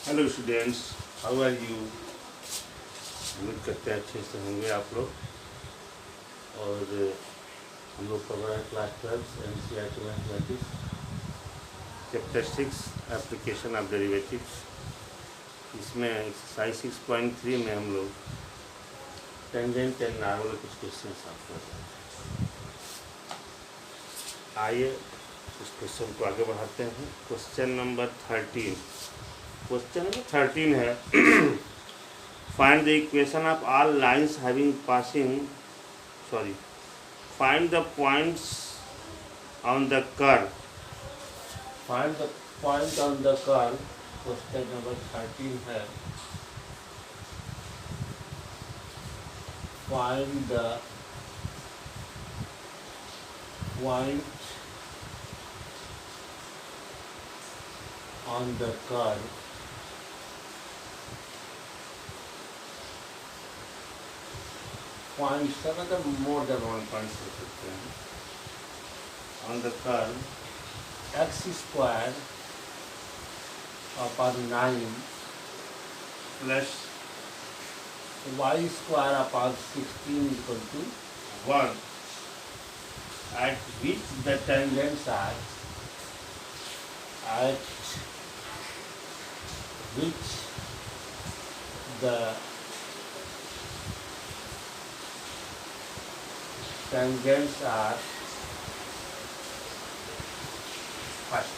Hello students, how are you. उम्मीद करते हैं अच्छे से होंगे आप लोग। और हम लोग पढ़ रहे हैं class 12 NCERT mathematics chapter 6 application of derivatives. इसमें एक्सरसाइज 6.3 में हम लोग टेंजेंट एंड नॉर्मल कुछ क्वेश्चन आपको बताते हैं। आइए इस क्वेश्चन को आगे बढ़ाते हैं। क्वेश्चन नंबर 13 है find the equation of all lines having passing find the points on the curve. Find the point on the curve. Question number 13 है find the point on the curve points का मतलब more than one points हो सकते हैं। On the curve x square upon 9 plus y square upon 16 equal to 1 at which the tangents are at which the tangents are first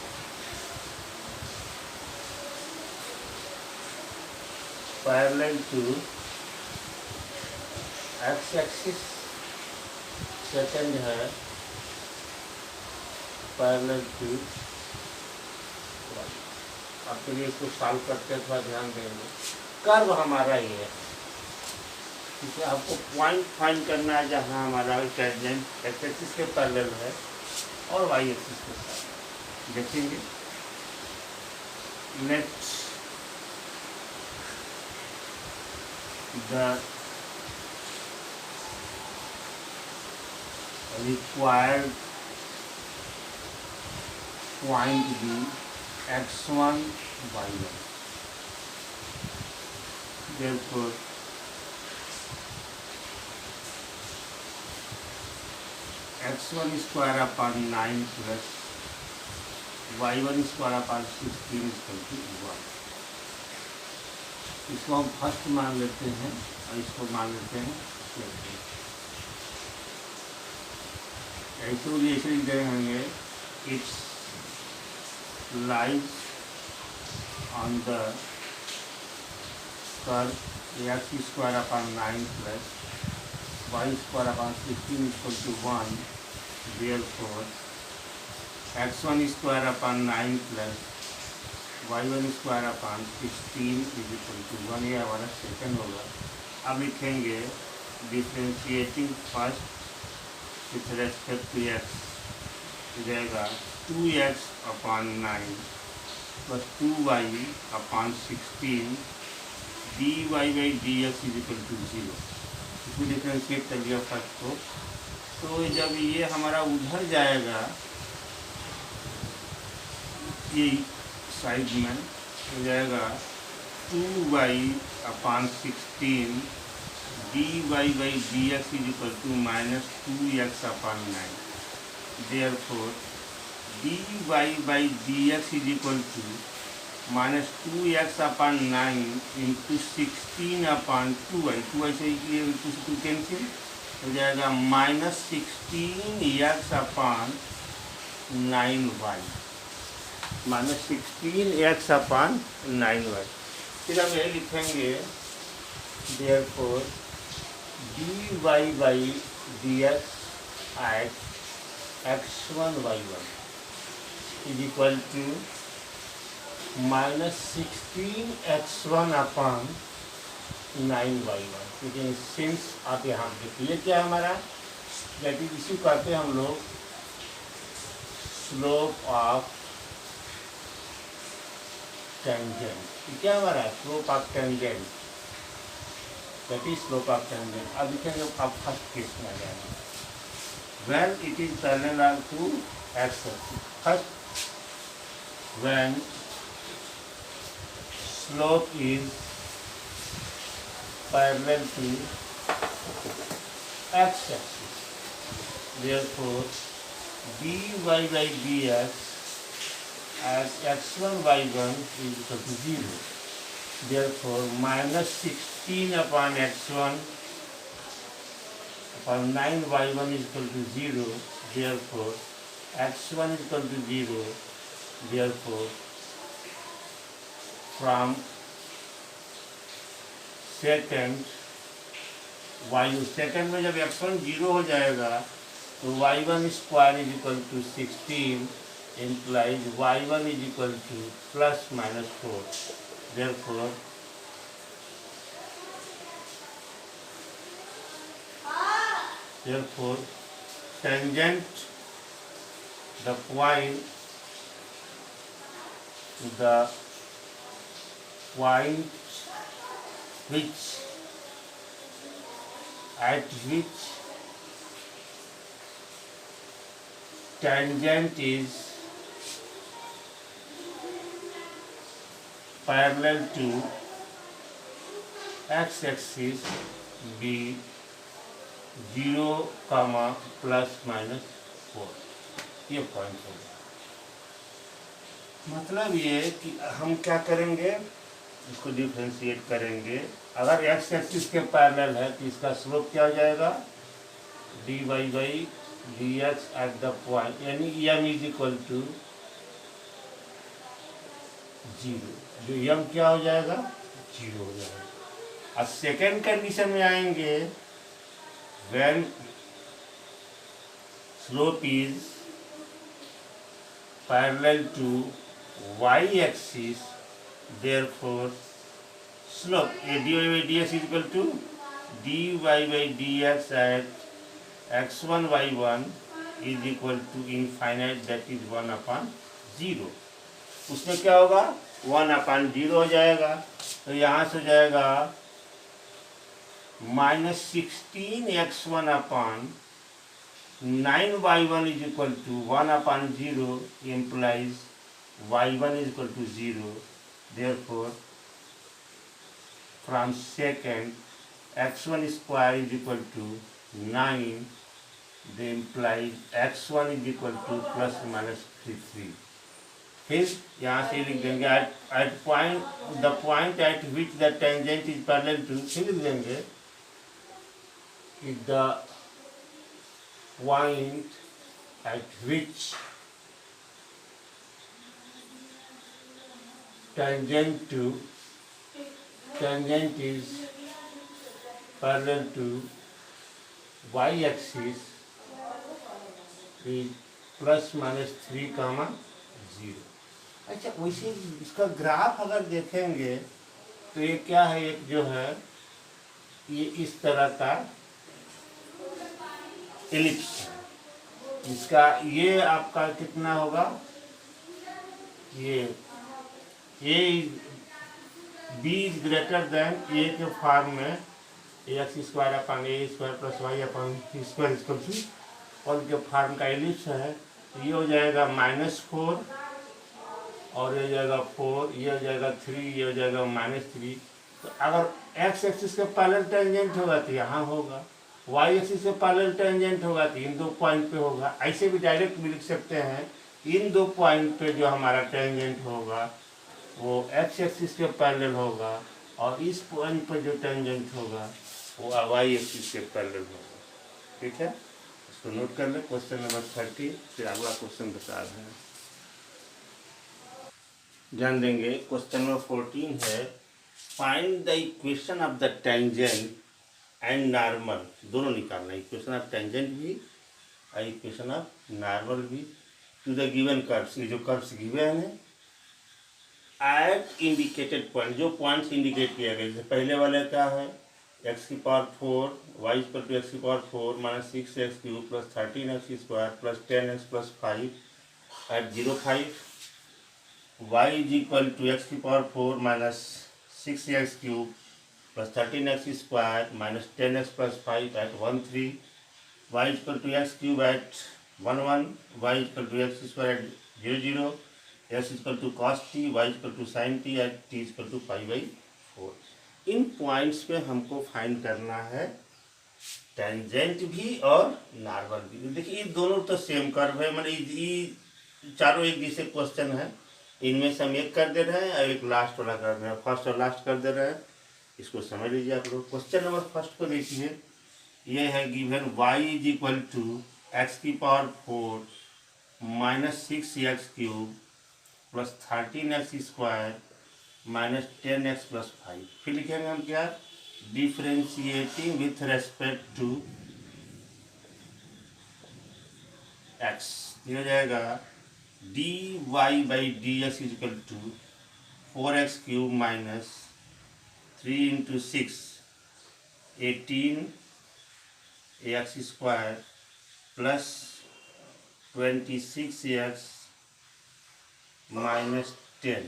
parallel to x axis, second है parallel to y। आपके लिए इसको solve करते थोड़ा ध्यान देंगे। Curve हमारा ये है, क्योंकि आपको पॉइंट फाइंड करना है जहाँ हमारा टेंजेंट एक्स एक्सिस के पैरेलल है और वाई एक्सिस के साथ। देखेंगे next the required point B x1 y1। therefore x1 square upon 9 plus y1 square upon 16 equal to 1। इसको हम फर्स्ट मान लेते हैं और इसको मान लेते हैं सेकंड। ऐसे लिख देंगे it's lies on the curve x square upon 9 plus y square upon 16 equal to 1, therefore x1 square upon 9 plus y1 square upon 16 is equal to 1। ये हमारा सेकंड होगा। अब लिखेंगे differentiating first with respect to x रहेगा 2x upon 9 plus 2y upon 16 dy by dx is equal to 0। इसमें differentiate कर लिया first को, तो जब ये हमारा उधर जाएगा ये साइड में हो जाएगा 2y upon 16 dy by dx is equal to minus 2x upon 9। Therefore dy by dx is equal to minus 2x upon 9 into 16 upon 2y से ये 2 कैंसिल हो जाएगा minus 16x upon 9y minus 16x upon 9y। फिर हम ये लिखेंगे therefore dy by dx at x1 y1 is equal to minus 16x1 upon 9y1। लेकिन since आप यहाँ देखिए क्या हमारा दैट इज इसी कहते हैं हम लोग स्लोप ऑफ टेंजेंट। क्या हमारा slope of tangent that is slope of tangent. अब लिखेंगे आप फर्स्ट केस में आ जाएगा when it is parallel to x axis। First when slope is parallel to x-axis. Therefore, dy by dx as x1 y1 is equal to 0. Therefore, minus 16 upon x1 upon 9 y1 is equal to 0. Therefore, x1 is equal to 0. Therefore, from second में जब x1 0 हो जाएगा तो y1 square is equal to 16 implies y1 is equal to plus minus 4. Therefore, tangent the point at which tangent is parallel to x-axis be 0, plus minus 4. ये point होगा। मतलब ये कि हम क्या करेंगे, इसको डिफ्रेंशिएट करेंगे। अगर एक्स एक्सिस के पैरेलल है तो इसका स्लोप क्या हो जाएगा, dy by dx at the point, यानी m इज इक्वल टू 0। जो m क्या हो जाएगा, 0 हो जाएगा। अब सेकेंड कंडीशन में आएंगे, when slope is parallel to y-axis, therefore slope dy by dx is equal to dy by dx at x1 y1 is equal to infinite, that is 1 upon 0। उसमें क्या होगा, 1 upon 0 हो जाएगा। तो यहाँ से हो जाएगा minus 16x1 upon 9y1 is equal to 1 upon 0 implies y1 is equal to 0. Therefore, from second x1 square is equal to 9, they imply x1 is equal to plus minus 3। फिर यहाँ से लिख देंगे at point, the point at which the tangent is parallel to, फिर लिख देंगे is the point at which tangent is parallel to y-axis is plus minus 3, 0। अच्छा, वैसे इसका ग्राफ अगर देखेंगे तो ये क्या है, एक जो है ये इस तरह का एलिप्स है। इसका ये आपका कितना होगा, ये a b is greater than a के फॉर्म में x square upon a square plus y upon square equal to, और के फॉर्म का एलिप्स है। तो ये हो जाएगा -4 और ये हो जाएगा 4, ये हो जाएगा 3, ये हो जाएगा -3। तो अगर एक्स एक्सिस के पैरेलल टेंजेंट होगा तो यहाँ होगा, वाई एक्सिस के पैरेलल टेंजेंट होगा तो इन दो पॉइंट पे होगा। ऐसे भी डायरेक्ट भी लिख सकते हैं, इन दो पॉइंट पे जो हमारा टेंजेंट होगा वो एक्स एक्सिस के पैरेलल होगा, और इस पॉइंट पर जो टेंजेंट होगा वो वाई एक्सिस के पैरेलल होगा। ठीक है, इसको नोट कर ले। क्वेश्चन नंबर 30, फिर अगला क्वेश्चन बता रहे हैं, ध्यान देंगे। क्वेश्चन नंबर 14 है, find the equation of the tangent and normal, दोनों निकालना, इक्वेशन ऑफ टेंजेंट भी और इक्वेशन ऑफ नॉर्मल भी, टू द गिवन कर्व्स, ये जो कर्व्स गिवन है एट इंडिकेटेड पॉइंट, जो पॉइंट्स इंडिकेट किया गया। जैसे पहले वाले क्या है, x की power 4, y equal to x की power 4 minus 6x cube plus 13x square plus 10x plus 5 at 0, 5, y is equal to x की power 4 minus 6x cube plus 13x square minus 10x plus 5 at 1, 3, y equal to x cube at 1, 1, y equal to x square at 0, 0, x is equal to cos t, y is equal to sine t and t is equal to pi by 4। इन points पे हमको find करना है tangent भी और normal भी। देखिए ये दोनों तो सेम कर्व है, मतलब ये चारों एक जैसे क्वेश्चन है। इनमें से हम एक कर दे रहे हैं और एक लास्ट वाला कर रहे हैं, फर्स्ट और लास्ट कर दे रहे हैं। इसको समझ लीजिए आप लोग। क्वेश्चन नंबर फर्स्ट को देखिए, ये है given y is equal to X की power 4 minus 6x cube plus 13x square minus 10x plus 5। फिर लिखेंगे हम क्या, differentiating with respect to x। ये हो जाएगा dy by D X is equal to 4x cube minus 3 into 6 18 X square plus 26x minus 10।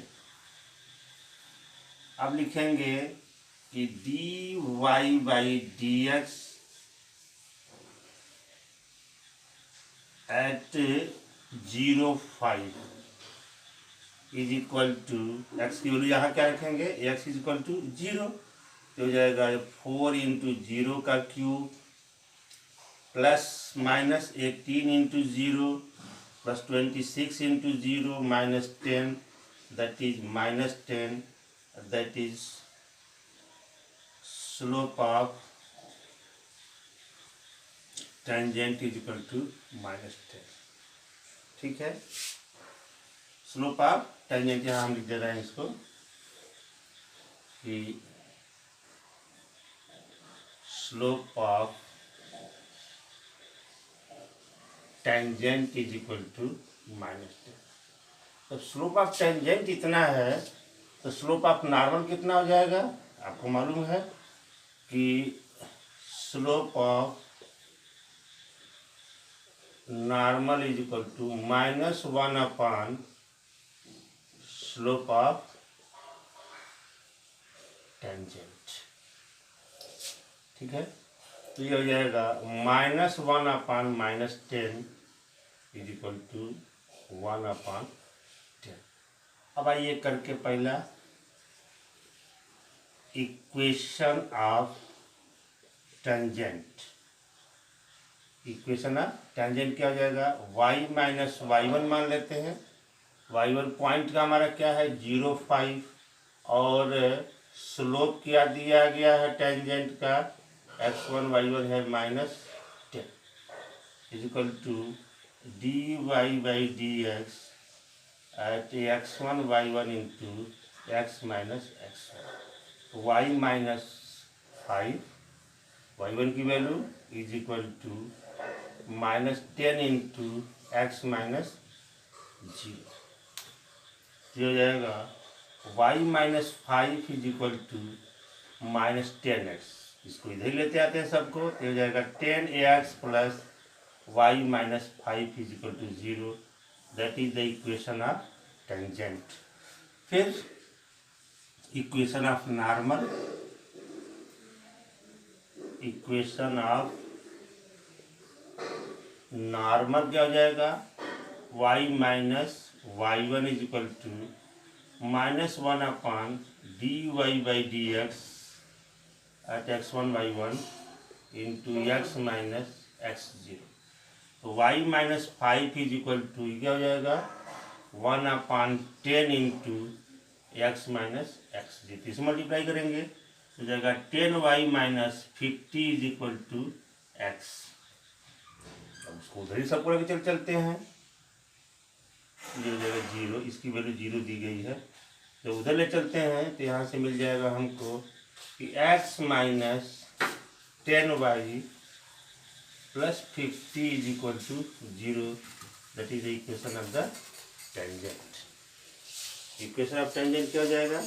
अब लिखेंगे कि dy by D x at 0.5 is equal to X की वैल्यू यहाँ क्या रखेंगे, एक्स इज इक्वल टू 0, तो हो जाएगा 4 इंटू 0 का cube plus minus 18 into 0 plus 26 into 0 minus 10, that is minus 10, that is slope of tangent is equal to minus 10। ठीक है, स्लोप ऑफ टेंजेंट यहाँ हम लिख दे रहे हैं इसको कि slope of tangent is equal to minus 10। तो स्लोप ऑफ टेंजेंट इतना है, तो स्लोप ऑफ नॉर्मल कितना हो जाएगा, आपको मालूम है कि slope of normal is equal to -1 upon slope of tangent. ठीक है, तो ये हो जाएगा -1 upon -10 is equal to 1 upon 10। अब आइए करके पहला equation of tangent. Equation of tangent क्या हो जाएगा, y माइनस y1 मान लेते हैं। y1 पॉइंट का हमारा क्या है 0.5 और स्लोप क्या दिया गया है टेंजेंट का x1 y1 है -10 is equal to dy by D x at x1 y1 into x minus x1। y minus 5 y1 की value is equal to -10 into x minus 0। ये हो जाएगा y minus 5 is equal to -10x। इसको इधर लेते आते हैं सबको, तो हो जाएगा 10ax plus y minus 5 is equal to 0। That is the equation of tangent. फिर equation of normal, equation of normal क्या हो जाएगा, y minus y1 is equal to -1 upon dy by D x at x1 y1 into x minus x0। तो y minus 5 is equal to क्या हो जाएगा 1 upon 10 into x minus x0। इसे multiply करेंगे तो जाएगा 10y minus 50 is equal to x। अब उसको उधर ही सबको लेके चलते हैं, ये हो जाएगा 0, इसकी वैल्यू 0 दी गई है। जब उधर ले चलते हैं तो यहाँ से मिल जाएगा हमको कि x minus 10y plus 50 is equal to 0। That is the equation of the tangent. Equation of tangent क्या हो जाएगा,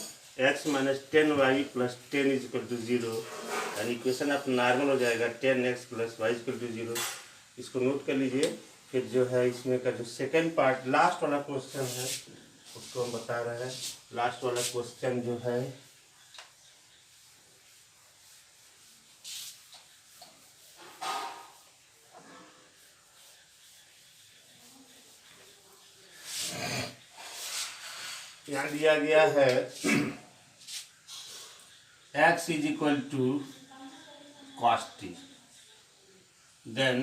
x minus 10y plus 10 is equal to 0। और इक्वेशन ऑफ नॉर्मल हो जाएगा 10x plus y equal to 0। इसको note कर लीजिए। फिर जो है इसमें का जो सेकंड पार्ट लास्ट वाला क्वेश्चन है उसको हम बता रहे हैं। लास्ट वाला क्वेश्चन जो है यहाँ दिया गया है x is equal to cos t। Then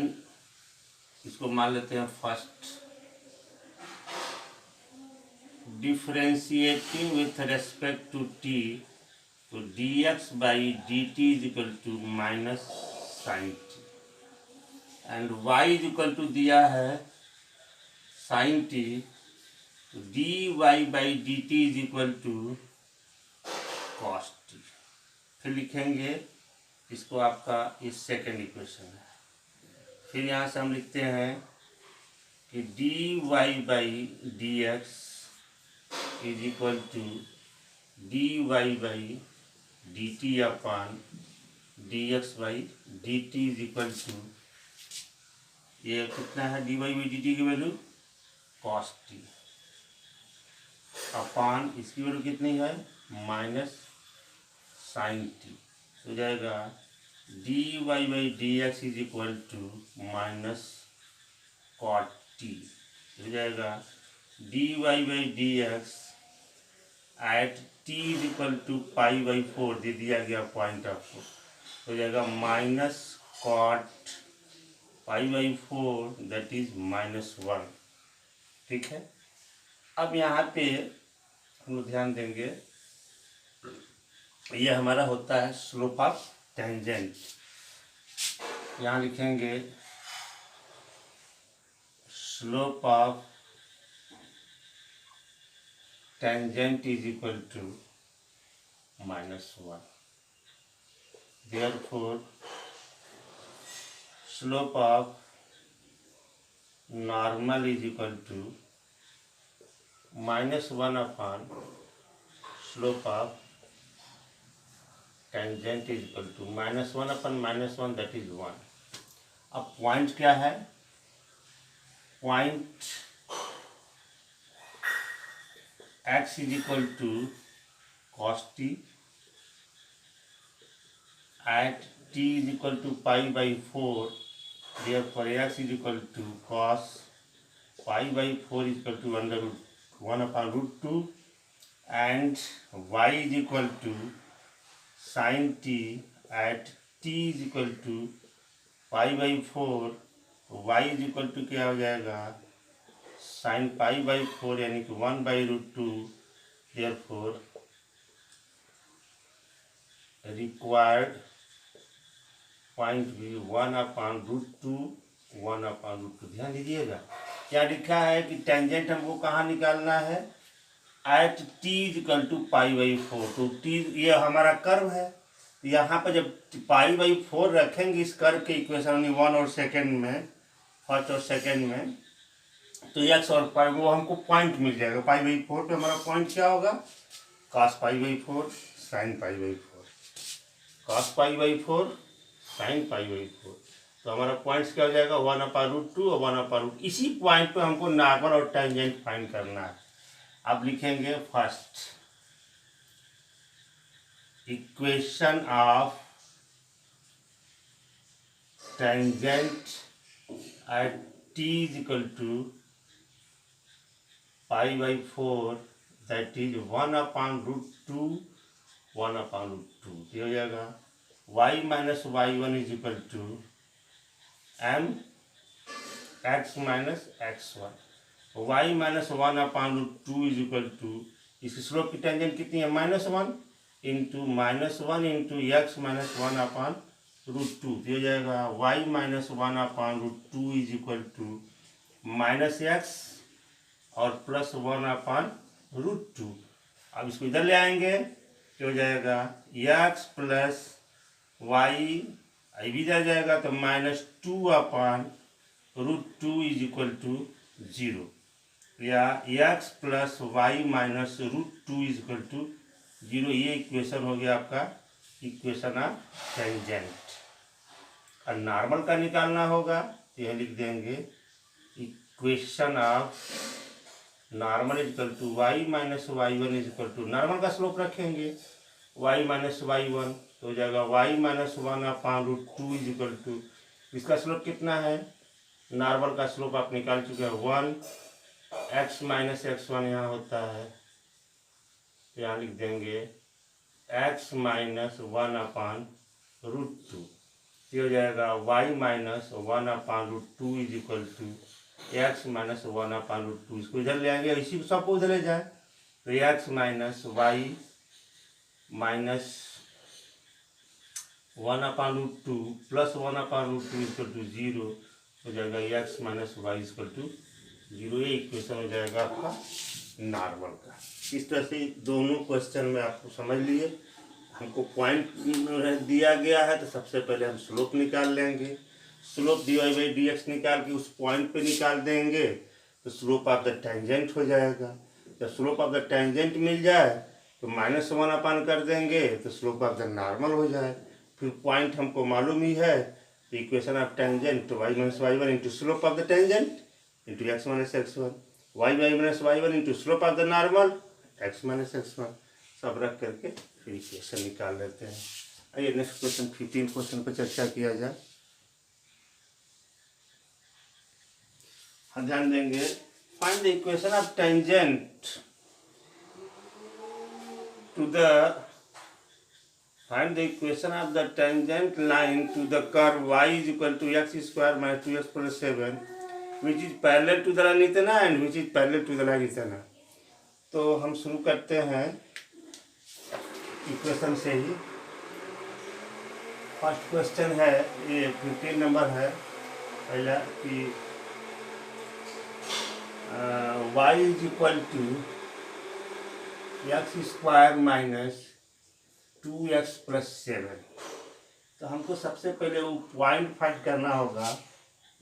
इसको मान लेते हैं first, differentiating with respect to t, तो dx by dt is equal to minus sine t, and y is equal to दिया है साइन t, तो dy by dt is equal to cos t। फिर लिखेंगे इसको, आपका इस सेकेंड इक्वेशन है। फिर यहाँ से हम लिखते हैं कि dy by dx is equal to dy by dt upon dx by dt is equal to, ये कितना है dy बाई dt की वैल्यू cos t, अपान इसकी वैल्यू कितनी है माइनस साइन टी। हो जाएगा dy by dx is equal to minus cot t। हो जाएगा dy by dx at t is equal to pi by 4, दे दिया गया पॉइंट आपको। हो जाएगा minus cot pi by 4 that is -1। ठीक है, अब यहाँ पे हम लोग ध्यान देंगे, ये हमारा होता है स्लोप ऑफ टेंजेंट। यहाँ लिखेंगे slope of tangent is equal to -1। Therefore slope of normal is equal to -1 upon slope of tangent is equal to -1 upon -1 that is 1। अब पॉइंट क्या है, point x is equal to cos t at t is equal to pi by 4, therefore x is equal to cos pi by 4 is equal to √1 upon √2, and y is equal to sine t at t is equal to pi by 4, y is equal to क्या हो जाएगा sine pi by 4 यानी कि 1 by √2। Therefore required point भी 1 upon √2, 1 upon √2। ध्यान दीजिएगा क्या लिखा है कि टेंजेंट हमको कहाँ निकालना है, at t is equal to pi by 4। तो t ये हमारा कर्व है, यहाँ पर जब पाई बाई 4 रखेंगे इस कर्व के इक्वेशन 1 और सेकेंड में, फर्स्ट और सेकेंड में, तो x और पाई वो हमको पॉइंट मिल जाएगा। पाई बाई 4 पे हमारा पॉइंट क्या होगा, cos pi by 4 sine pi by 4, cos pi by 4 sine pi by 4। तो हमारा पॉइंट्स क्या हो जाएगा 1 अपॉन √2 और 1 अपॉन √2। इसी पॉइंट पे हमको नॉर्मल और टेंजेंट फाइंड करना है। अब लिखेंगे first equation of tangent at t is equal to pi by 4 that is 1 upon √2, 1 upon √2। ये हो जाएगा y minus y1 is equal to m x minus x1, y minus 1 upon √2 is equal to, इसकी slope की tangent कितनी है -1 into -1 into x minus 1 upon √2। हो जाएगा y minus 1 upon √2 is equal to -x और प्लस 1 अपॉन √2। अब इसको इधर ले आएंगे तो हो जाएगा x प्लस y, भी इधर जाएगा तो -2 अपॉन √2 इज इक्वल टू 0, या x plus y minus √2 is equal to 0। ये इक्वेशन हो गया आपका इक्वेशन ऑफ टेंजेंट। और नॉर्मल का निकालना होगा तो यह लिख देंगे equation of normal is equal to y minus y1 is equal to, normal का स्लोप रखेंगे y माइनस y1 तो हो जाएगा y minus 1 upon √2 is equal to, इसका स्लोप कितना है, नॉर्मल का स्लोप आप निकाल चुके हैं 1, x माइनस x1 यहाँ होता है तो यहाँ लिख देंगे x माइनस 1/√2, ये हो जाएगा y minus 1/√2 is equal to x minus 1/√2। इसको इधर ले आएंगे, इसी को सबको उधर ले जाए तो x minus y minus 1/√2 plus 1/√2 equal to 0 हो जाएगा, x minus y equal to 0। ये इक्वेशन हो जाएगा आपका नॉर्मल का। इस तरह से दोनों क्वेश्चन में आपको समझ लिए। हमको पॉइंट दिया गया है तो सबसे पहले हम स्लोप निकाल लेंगे। स्लोप dy/dx निकाल के उस पॉइंट पे निकाल देंगे तो स्लोप ऑफ द टेंजेंट हो जाएगा। जब स्लोप ऑफ द टेंजेंट मिल जाए तो -1 कर देंगे तो स्लोप ऑफ द नॉर्मल हो जाए। फिर पॉइंट हमको मालूम ही है तो equation of tangent y minus y1 into slope of the tangent into x minus x1, y minus y1 into slope of the normal x minus x1, सब रख करके फिर इक्वेशन निकाल लेते हैं। आइए नेक्स्ट क्वेश्चन 15 क्वेश्चन पर चर्चा किया जाए। हम ध्यान देंगे, find the equation of tangent to the find the equation of the tangent line to the curve y is equal to x square minus 2x plus 7 which is parallel to the line इतना and which is parallel to the line इतना। तो हम शुरू करते हैं equation से ही। First question है, ये 15 नंबर है पहला कि y is equal to x square minus 2x plus 7। तो हमको सबसे पहले वो पॉइंट फाइंड करना होगा।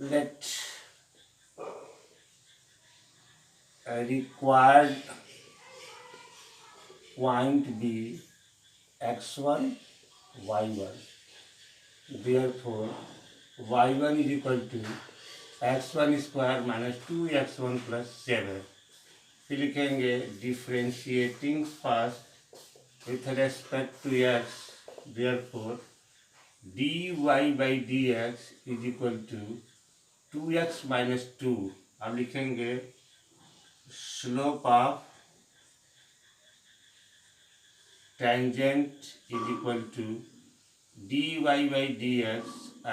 Let required point B x1 y1, therefore y1 is equal to x1 square minus 2x1 plus 7। फिर लिखेंगे differentiating first with respect to x, therefore dy/dx is equal to 2x minus 2। अब लिखेंगे slope of tangent is equal to dy/dx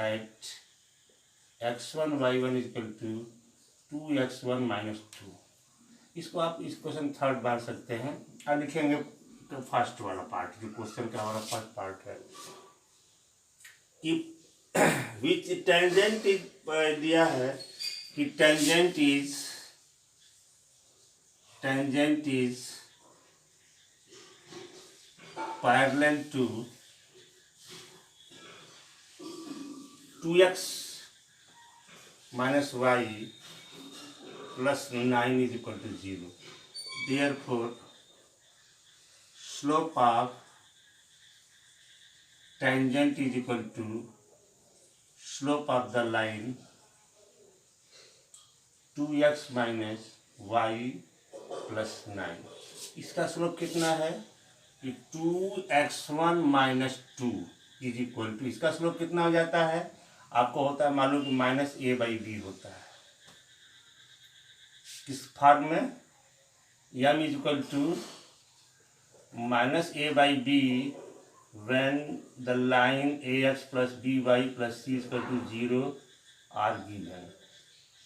at x1 y1 is equal to 2x1 minus 2। इसको आप इस question third बार सकते हैं। अब लिखेंगे तो फर्स्ट वाला पार्ट जो क्वेश्चन का हमारा फर्स्ट पार्ट है कि विच टेंजेंट इज दिया है कि tangent is parallel to 2x minus y plus 9 is equal to 0। Therefore slope of tangent is equal to slope of the line 2x minus y plus 9। इसका slope कितना है कि 2x1 minus 2 is equal to, इसका slope कितना हो जाता है आपको होता है मालूम कि -a/b होता है। किस फॉर्म में, m is equal to -a/b when the line ax plus by plus c is equal to 0 are given।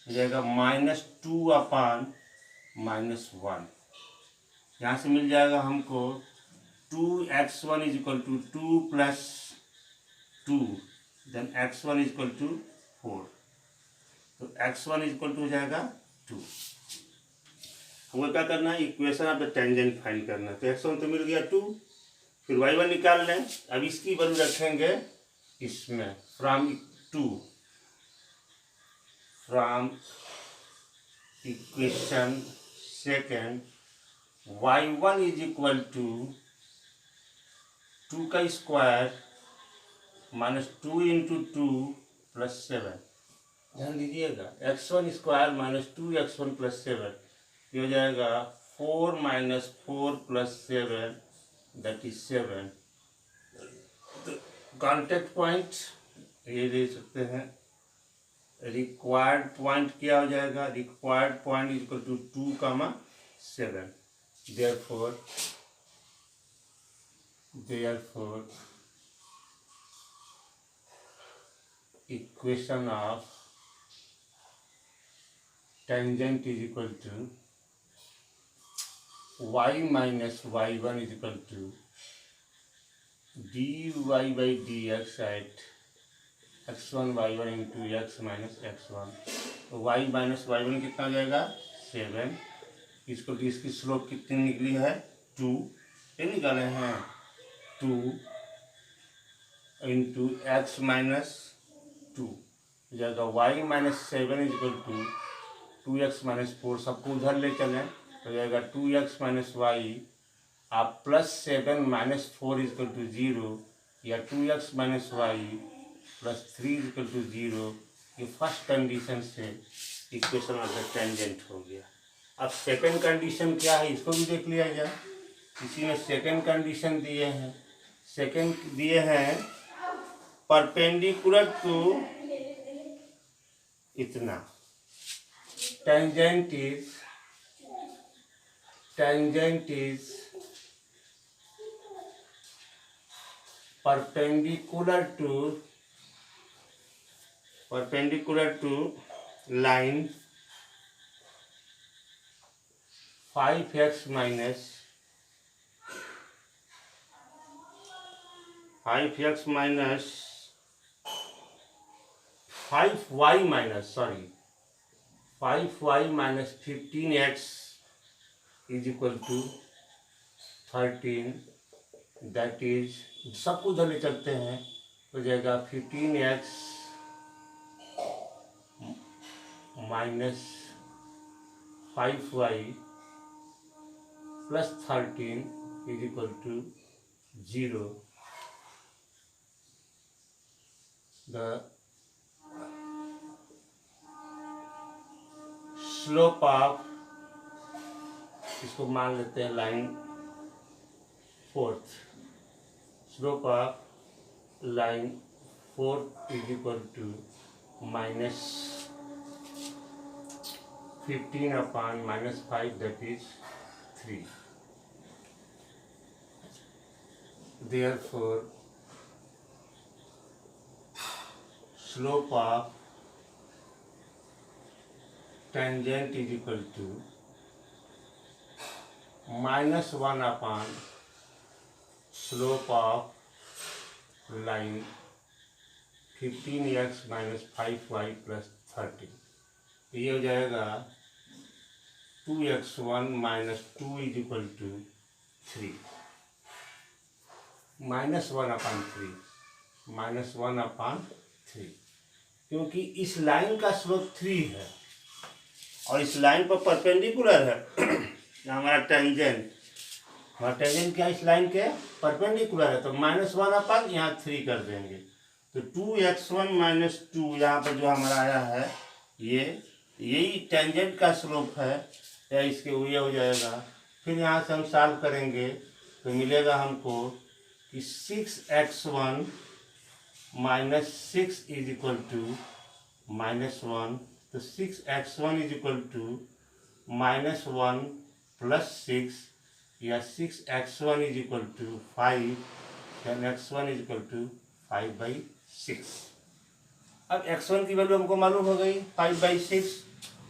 हो जाएगा -2/-1। यहाँ से मिल जाएगा हमको 2x1 is equal to 2 plus 2 then x1 is equal to 4। तो x1 इज इक्वल टू हो जाएगा 2। हमें क्या करना है, equation of the tangent find करना है। तो x1 तो मिल गया 2, फिर y1 निकाल लें। अब इसकी वैल्यू रखेंगे इसमें from equation second y1 is equal to 2 का स्क्वायर माइनस 2 इंटू 2 प्लस 7। ध्यान दीजिएगा x1 square minus 2x1 plus 7, ये हो जाएगा 4 माइनस 4 प्लस 7 दैट इज 7। तो कॉन्टेक्ट पॉइंट ये दे सकते हैं। रिक्वायर्ड पॉइंट क्या हो जाएगा, required point is equal to 2, 7। Therefore therefore equation of tangent is equal to y minus y1 is equal to dy by dx at x1 y1 into x minus x1। तो y minus y1 कितना हो जाएगा 7। इसको तो इसकी slope कितनी निकली है 2, ये निकाले हैं 2 इंटू एक्स माइनस 2 हो जाएगा y minus 7 is equal to 2x minus 4। सबको उधर ले चलें तो जाएगा 2x माइनस वाई आप plus 7 minus 4 is equal to 0 या 2x minus y plus 3 is equal to 0। ये फर्स्ट कंडीशन से इक्वेशन ऑफ द टेंजेंट हो गया। अब सेकंड कंडीशन क्या है इसको भी देख लिया जाए। इसी में सेकंड कंडीशन दिए हैं, सेकंड दिए हैं परपेंडिकुलर टू इतना tangent is perpendicular to line 5x minus 5y minus 15x is equal to 13। That is सबको उधर ले चलते हैं हो जाएगा 15x minus 5y plus 13 is equal to 0। The slope of, इसको मान लेते हैं line 4th, slope of line 4 is equal to minus 15 upon minus 5 that is 3। Therefore slope of tangent is equal to minus 1 upon slope of line 15x minus 5y plus 13। ये हो जाएगा 2x1 minus 2 is equal to 3 minus 1 upon 3 क्योंकि इस line का slope 3 है और इस line पर परपेंडिकुलर है हमारा टेंजेंट क्या इस लाइन के परपेंडिकुलर है तो -1 अपान यहाँ 3 कर देंगे तो 2x1 माइनस 2 यहाँ पर जो हमारा आया है यही टेंजेंट का स्लोप है या इसके ये हो जाएगा। फिर यहाँ से हम सॉल्व करेंगे तो मिलेगा हमको कि 6x1 minus 6 is equal to -1। तो 6x1 is equal to -1 plus 6 या 6x1 is equal to 5 and x1 is equal to 5/6। अब x1 की वैल्यू हमको मालूम हो गई 5/6।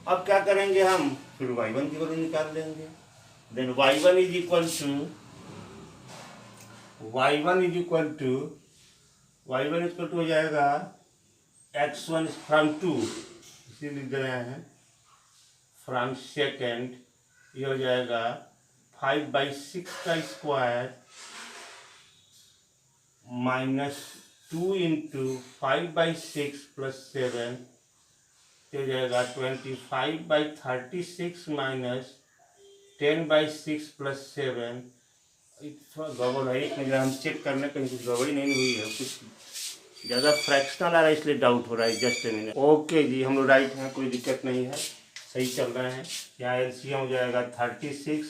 अब क्या करेंगे हम फिर y1 की वैल्यू निकाल लेंगे। Then y1 is equal to हो जाएगा x1 फ्रॉम 2 इसी लिख दे रहे हैं फ्रॉम सेकेंड ये हो जाएगा 5/6 का स्क्वायर माइनस 2 इंटू 5/6 प्लस 7 हो जाएगा 25/36 माइनस 10/6 प्लस 7। थोड़ा गड़बड़ है, एक मिनट हम चेक करने कहीं कुछ गड़बड़ी नहीं हुई है, कुछ ज़्यादा फ्रैक्शनल आ रहा है इसलिए डाउट हो रहा है। Just a minute. ओके जी हम लोग राइट हैं, कोई दिक्कत नहीं है, सही चल रहे हैं। यहाँ एलसीएम हो जाएगा 36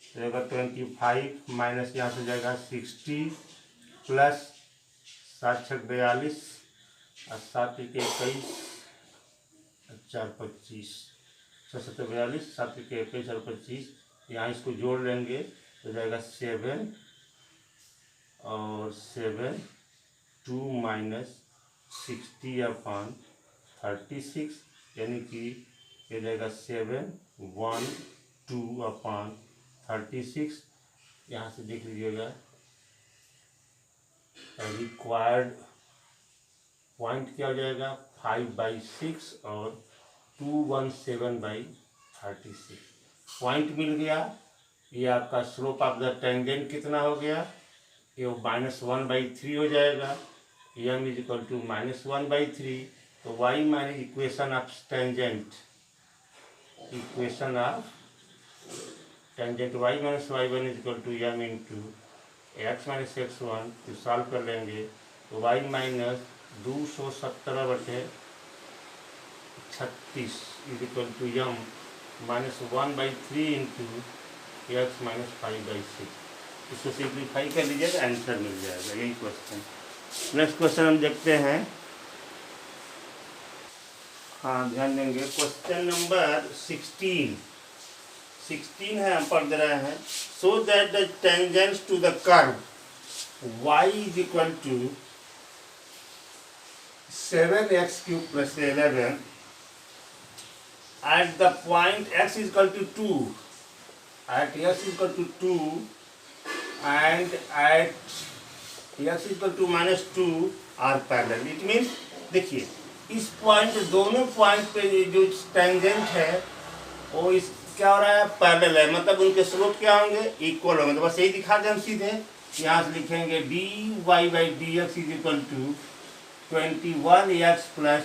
हो जाएगा 25 माइनस यहाँ से जाएगा 60 प्लस 7 6 42 और 7 1 21 4 25 6 7 42 7 1 21 और 25। यहाँ इसको जोड़ लेंगे तो जाएगा 7 और 7 2 माइनस 60/36, यानी कि ये रहेगा 7 1 2/36। यहाँ से देख लीजिएगा रिक्वायर्ड पॉइंट क्या हो जाएगा 5/6 और 217/36 पॉइंट मिल गया। ये आपका स्लोप ऑफ द टेंजेंट कितना हो गया, ये -1/3 हो जाएगा। m is equal to -1/3। तो y minus equation of tangent, equation of tangent y minus y1 is equal to m into x minus x1। तो सॉल्व कर लेंगे तो y minus 217/36 is equal to m minus 1/3 into x minus 5/6। इसको simplify कर लीजिए तो answer मिल जाएगा। यही क्वेश्चन। नेक्स्ट क्वेश्चन हम देखते हैं। हाँ, ध्यान देंगे। क्वेश्चन नंबर 16 है, हम पढ़ रहे हैं। So that the tangents to the curve y is equal to 7x³ + 11 at the point x is equal to 2, at x is equal to 2 and at x is equal to -2 are parallel। It means देखिए इस point, दोनों point पे जो tangent है वो इस क्या हो रहा है, पैरेलल है। मतलब उनके स्लोप क्या होंगे, इक्वल होंगे। तो बस यही दिखा दें हम सीधे। यहाँ से लिखेंगे dy/dx is equal to 21x plus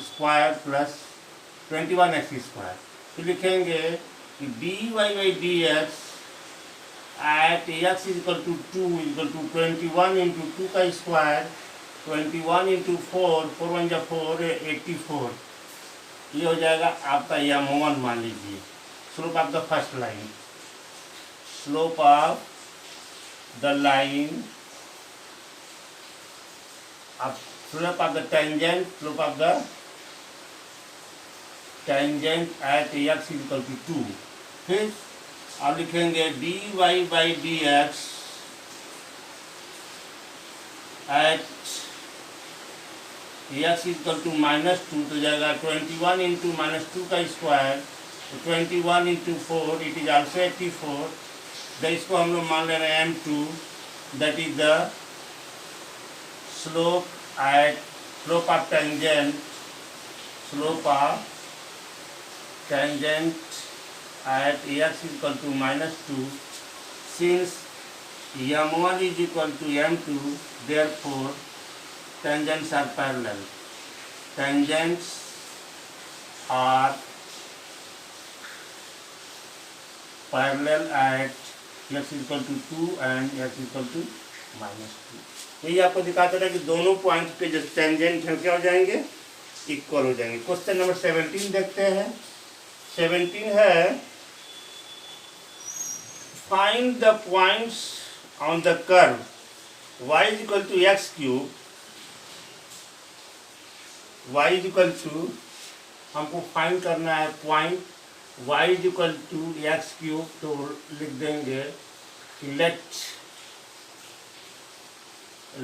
square plus 21x²। फिर लिखेंगे कि dy/dx at x is equal to 2 is equal to 21 into 2 का स्क्वायर, 21 into 4, 4 1 जा 4, 84। ये हो जाएगा आपका m1 मान लीजिए। Slope of the first line, slope of the line, slope of the tangent, slope of the tangent at x is equal to 2। फिर आप लिखेंगे dy/dx at x is equal to -2, तो जाएगा 21 into -2 का square, 21 into 4, it is also 84। तो इसको हम लोग मान ले रहे हैं m2, that is the slope of tangent, slope of tangent at x is equal to -2, since m1 is equal to m2, therefore tangents are parallel. Tangents are parallel at x is equal to 2 and x is equal to -2। यही आपको दिखाता था कि दोनों point पे जो tangent है क्या हो जाएंगे, इक्वल हो जाएंगे। क्वेश्चन नंबर 17 देखते हैं। 17 है, find the points on the curve y is equal to x³, y is equal to, हमको फाइंड करना है point y is equal to x³। तो लिख देंगे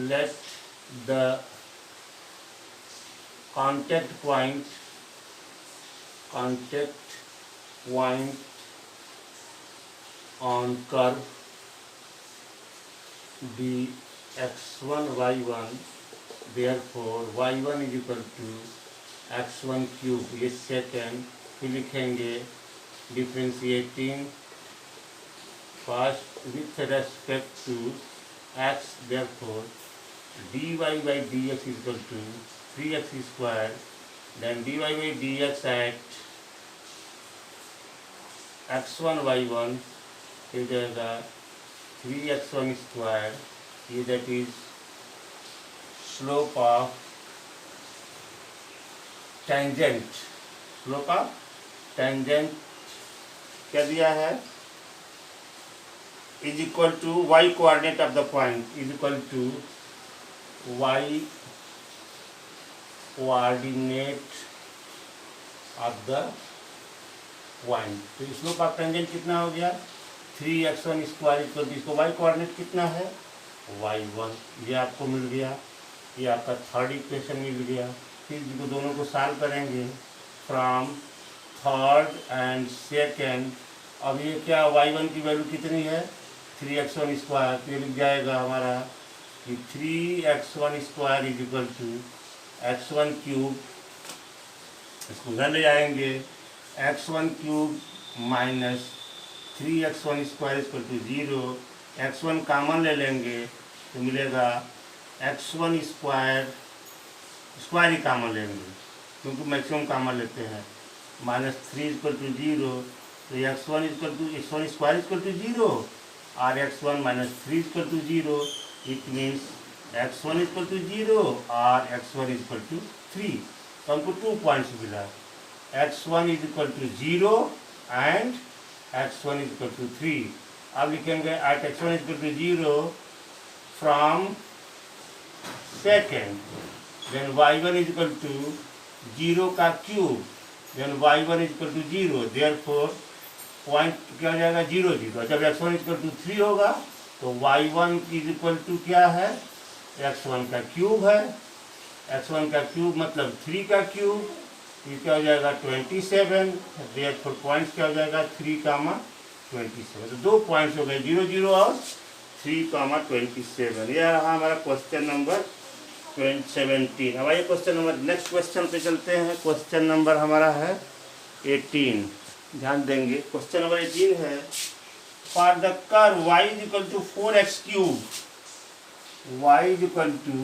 let the contact point on curve be x1 y1, therefore y1 is equal to x1³। ये second. फिर लिखेंगे differentiating first with respect to x, therefore dy/dx is equal to 3x², then dy/dx at x1 y1 हो जाएगा 3x1²। ये that is slope of tangent, slope of tangent क्या दिया है, is equal to y coordinate of the point is equal to y coordinate of the point. तो slope of tangent कितना हो गया, 3x1²। इसको y कोऑर्डिनेट कितना है y1, ये आपको मिल गया। ये आपका थर्ड इक्वेशन मिल गया। फिर इनको दोनों को सॉल्व करेंगे फ्रॉम थर्ड एंड सेकेंड। अब ये क्या y1 की वैल्यू कितनी है 3x1 स्क्वायर, तो ये लिख जाएगा हमारा कि 3x1 square is equal to x1 cube, इसको उधर ले जाएंगे x1 cube minus 3x1 square equal to 0। x1 common ले लेंगे तो मिलेगा x1 स्क्वायर, स्क्वायर ही कॉमन लेंगे क्योंकि मैक्सिमम कॉमन लेते हैं, माइनस 3 इक्वल टू 0। तो x1 स्क्वायर इक्वल टू 0 और x1 minus 3 equal to 0। It means x1 equal to 0 और x1 इक्वल टू 3। तो हमको 2 पॉइंट्स मिला, x1 is equal to 0 and x1 is equal to 3। अब लिखेंगे at x1 is equal to 0 from second, then y1 is equal to 0 का cube, then y1 is equal to 0। Therefore point क्या हो जाएगा 0 0। जब x1 इज इक्वल टू 3 होगा तो y1 is equal to क्या है x1 का क्यूब है। x1 का क्यूब मतलब 3 का क्यूब, ये क्या हो जाएगा 27। देयरफॉर पॉइंट्स क्या हो जाएगा 3, 27। तो 2 पॉइंट्स हो गए 0 0 और 3, 27। यह रहा हमारा क्वेश्चन नंबर 17। अब आइए क्वेश्चन नंबर नेक्स्ट क्वेश्चन पे चलते हैं। क्वेश्चन नंबर हमारा है 18। ध्यान देंगे क्वेश्चन नंबर 18 है for the curve y is equal to 4x cube, y is equal to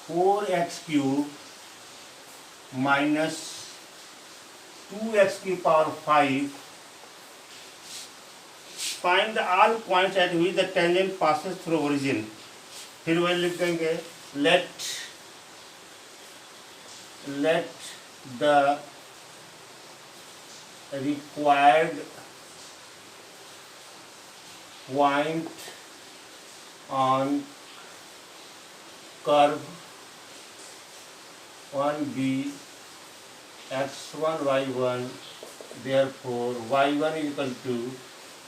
4x cube minus 2x की power 5, find all points at which the tangent passes through origin. फिर वही लिख देंगे let the required point on curve 1b x1 y1, therefore y1 is equal to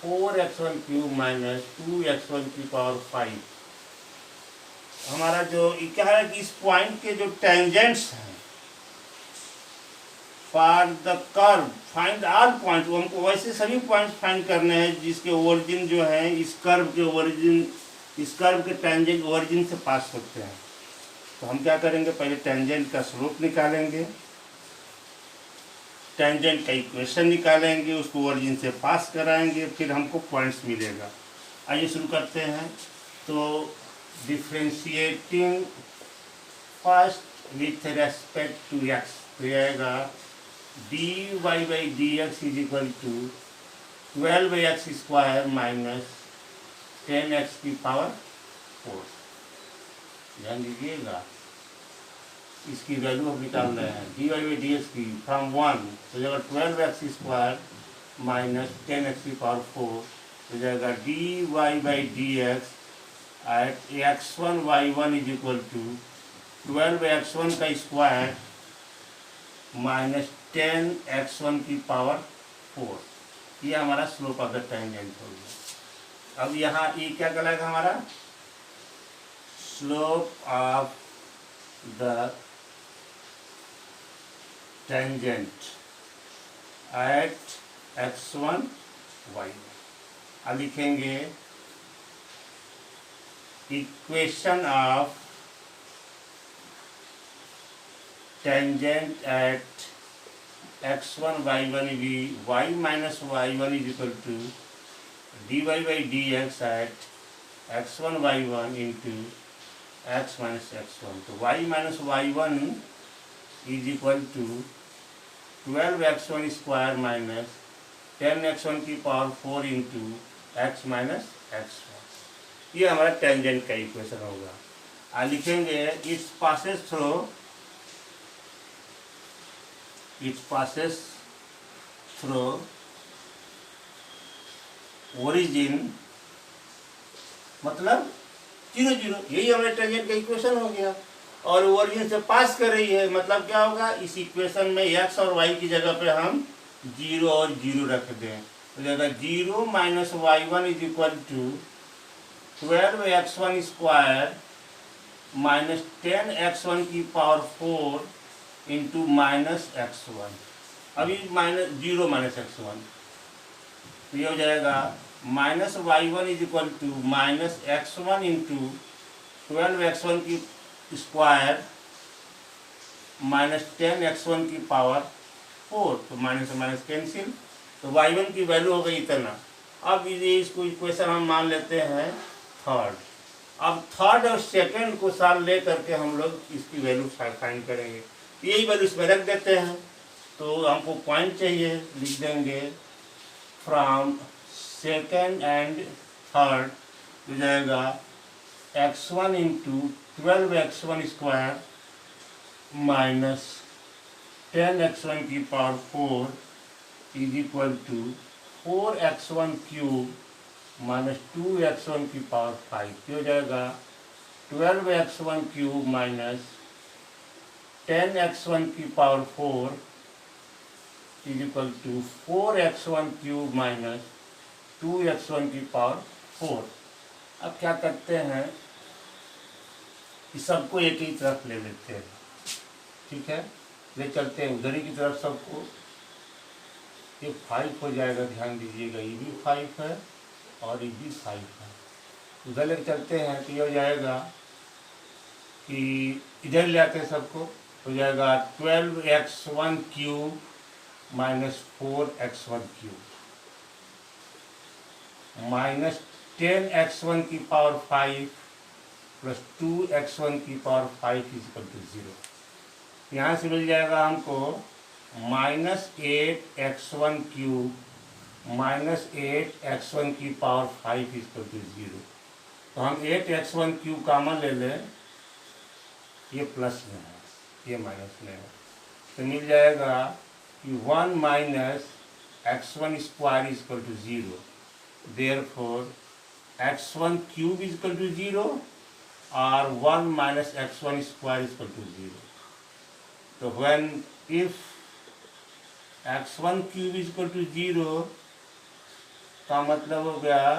4x1 cube minus 2x1 की power 5। हमारा जो क्या है कि इस पॉइंट के जो टेंजेंट्स हैं for the curve find all point, हमको वैसे सभी पॉइंट्स फाइंड करने हैं जिसके ओरिजिन जो है इस कर्व के ओरिजिन, इस कर्व के टेंजेंट ओरिजिन से पास होते हैं। तो हम क्या करेंगे पहले टेंजेंट का स्लोप निकालेंगे, टेंजेंट का इक्वेशन निकालेंगे, उसको ओरिजिन से पास कराएंगे, फिर हमको पॉइंट्स मिलेगा। आइए शुरू करते हैं। तो differentiating first with respect to x, तो यह आएगा dy by D x is equal to 12x square minus 10x की पावर 4। ध्यान दीजिएगा इसकी वैल्यू हम निकाल रहे हैं dy बाई डी एक्स की फ्रॉम 1, तो जाएगा 12x स्क्वायर माइनस 10x की पावर 4, तो जाएगा dy by D x at x1 y1 is equal to 12x1 का स्क्वायर माइनस 10x1 की पावर 4। ये हमारा स्लोप ऑफ द टेंजेंट हो गया। अब यहाँ ये क्या कहलाएगा हमारा slope of the tangent eight x1 y1। अब लिखेंगे equation of tangent at x1 y1 be y minus y1 is equal to dy by dx at x1 y1 into x minus x1। तो y minus y1 is equal to 12x1 square minus 10x1 की power 4 into x minus x1। ये हमारा tangent का equation होगा। आज लिखेंगे it's passes through origin मतलब 0 0, यही हमारे टेंजेंट का इक्वेशन हो गया। और ओरिजिन से पास कर रही है मतलब क्या होगा इस इक्वेशन में x और y की जगह पे हम 0 और 0 रख दें, तो जाएगा 0 minus y1 is equal to 12x1 square minus 10x1 की पावर 4 इंटू माइनस x1। अभी माइनस 0 माइनस x1, तो ये हो जाएगा minus y1 is equal to minus x1 into 12x1 की स्क्वायर माइनस 10x1 की पावर 4, तो माइनस माइनस कैंसिल, तो y1 की वैल्यू हो गई इतना। अब ये इसको इक्वेशन हम मान लेते हैं थर्ड। अब थर्ड और सेकंड को साथ ले करके हम लोग इसकी वैल्यू फाइंड करेंगे। यही वैल्यू इसमें रख देते हैं, तो हमको पॉइंट चाहिए, लिख देंगे फ्रॉम सेकेंड एंड थर्ड हो जाएगा x1 into 12x1 square minus 10x1 की power 4 is equal to 4x1 cube minus 2x1 की पावर 5। हो जाएगा 12x1 क्यूब माइनस 10x1 की power 4 is equal to 4x1 cube minus 2x1 की power 4। अब क्या करते हैं, इस सबको एक ही तरफ ले लेते हैं, ठीक है, ले चलते हैं उधर ही की तरफ सबको। ये 5 हो जाएगा, ध्यान दीजिएगा, ये भी 5 है और ये भी 5 है, उधर ले चलते हैं तो ये हो जाएगा कि इधर ले आते हैं सबको, हो जाएगा 12x1 cube minus 4x1 cube minus 10x1 की पावर 5 प्लस 2x1 की पावर 5 इज इक्वल टू 0। यहाँ से मिल जाएगा हमको minus 8x1 cube minus 8x1 की पावर 5 इज इक्वल टू 0। तो हम 8x1 क्यूब कॉमन ले लें, ये प्लस में है, ये माइनस में है, तो मिल जाएगा कि 1 minus x1 square is equal to 0। Therefore, x1 cube is equal to 0 or 1 minus x1 square is equal to 0. So when if x1 cube is equal to 0 का मतलब हो गया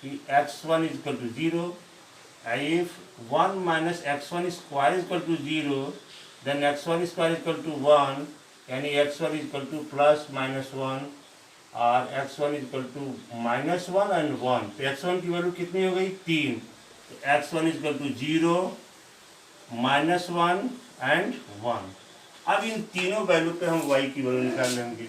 कि x1 is equal to 0. If 1 minus x1 square is equal to 0, then x1 square is equal to 1, यानी x1 is equal to plus minus 1 और x1 is equal to minus 1 and 1, तो x1 की value कितनी हो गई 3, तो x1 is equal to 0 minus 1 and 1। अब इन तीनों वैल्यू पे हम y की वैल्यू निकाल लेंगे।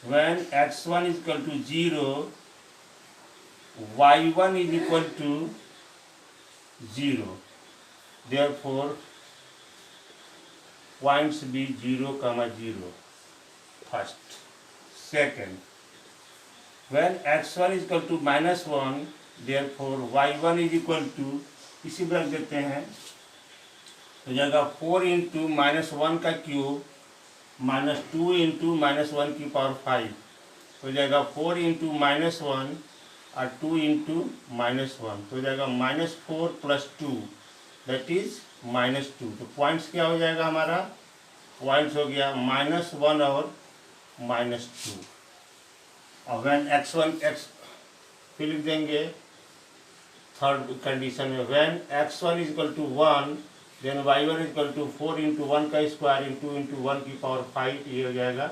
when x1 is equal to 0, y1 is equal to 0, therefore points be 0, 0 first. Second, when x1 is equal to minus 1, therefore y1 is equal to, इसी पर रख देते हैं, तो जाएगा 4 इंटू माइनस 1 का क्यूब माइनस 2 इंटू माइनस 1 की power 5, तो जाएगा 4 इंटू माइनस 1 और 2 इंटू माइनस 1, तो जाएगा minus 4 plus 2 that is minus 2। तो पॉइंट्स क्या हो जाएगा हमारा, पॉइंट्स हो गया माइनस 1 और माइनस 2। और वैन x1 x फिर लिख देंगे थर्ड कंडीशन में, when x1 is equal to 1 then y1 is equal to 4 into 1 का स्क्वायर इंटू इंटू 1 की पावर 5, ये हो जाएगा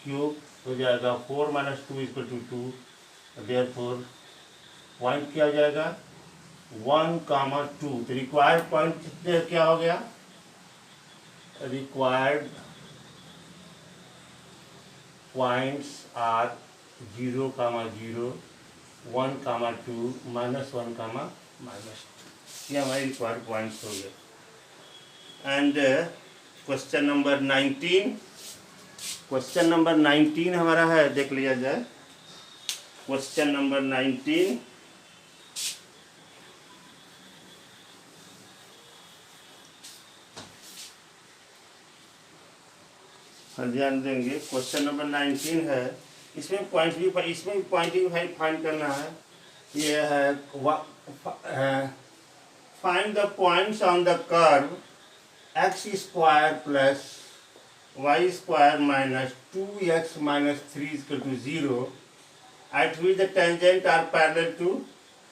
क्यूब, हो जाएगा 4 minus 2 equal to 2। Therefore point क्या हो जाएगा 1, 2। तो रिक्वायर्ड पॉइंट कितने क्या हो गया, required points are 0, 0, 1, 2, minus 1, minus 2। ये हमारे रिक्वायर्ड पॉइंट्स हो गए। And question number 19, question number 19 हमारा है, देख लिया जाए। क्वेश्चन नंबर 19, ध्यान देंगे, क्वेश्चन नंबर 19 है, इसमें पॉइंट भी फाइंड करना है। ये है find the points on the curve x square plus y square minus 2x minus 3 is equal to 0 at which the tangent are parallel to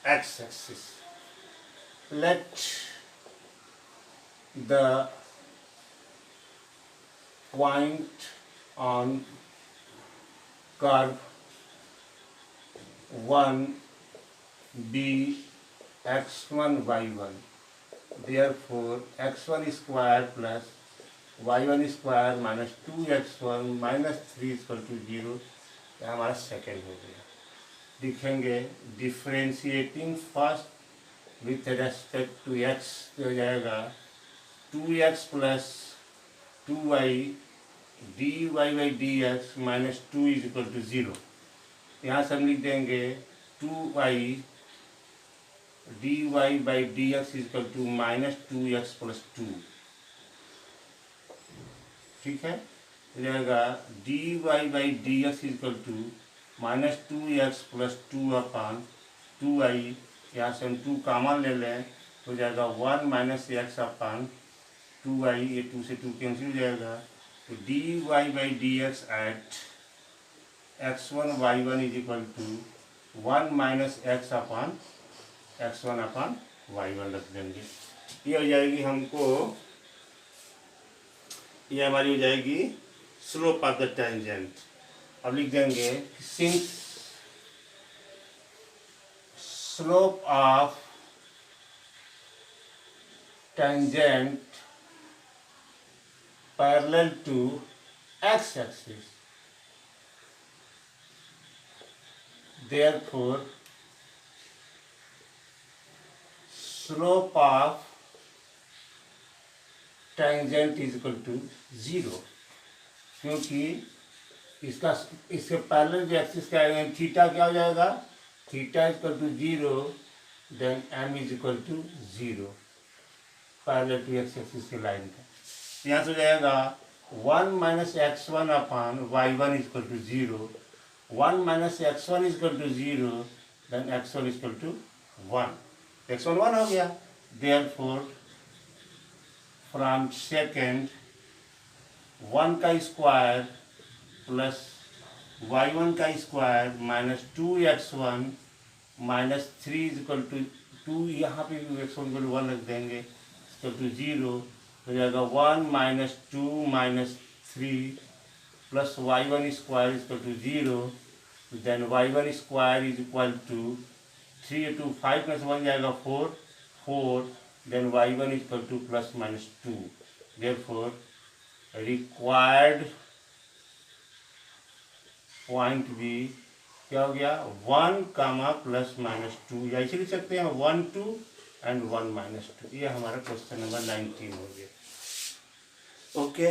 x axis. Let the point on curve 1 be x1 y1. Therefore x1 square plus y1 square minus 2x1 minus 3 equal to 0, यह हमारा second हो गया. लिखेंगे differentiating first with respect to x हो जाएगा 2x plus 2y dy by D x minus 2 is equal to 0. यहाँ से हम लिख देंगे 2y dy by D x is equal to minus 2x plus 2. ठीक है, हो जाएगा dy by D x is equal to minus 2x plus 2 upon 2y. यहाँ से हम 2 कॉमन ले लें, हो जाएगा 1 माइनस एक्स अपान 2y. ये 2 से 2 कैंसिल हो जाएगा. तो dy by D x at x1 y1 is equal to 1 minus x upon x1 upon y1 रख देंगे. ये हो जाएगी हमको, ये हमारी हो जाएगी स्लोप ऑफ द टेंजेंट. अब लिख देंगे since slope of tangent parallel to x axis, therefore slope of tangent is equal to 0. क्योंकि इसके पैरेलल जो एक्सिस क्या है, थीटा क्या हो जाएगा, theta is equal to 0, then m is equal to 0 parallel to x axis की line का. यहाँ से हो जाएगा 1 minus x1 upon y1 is equal to 0. 1 minus x1 is equal to 0, then x1 is equal to 1. x1 1 हो गया. Therefore from second 1 का square plus y1 का square minus 2x1 minus 3 is equal to 2. यहाँ पे भी x1 equal to 1 रख देंगे, equal to 0 हो जाएगा. 1 minus 2 minus 3 plus y1 square is equal to 0, then y1 square is equal to 3 to 5 में से 1 जाएगा 4, then y1 is equal to plus minus 2. Therefore required point भी क्या हो गया, 1 कामा प्लस माइनस 2, या इसे लिख सकते हैं 1 2 एंड 1 माइनस 2. ये हमारा क्वेश्चन नंबर 19 हो गया. ओके.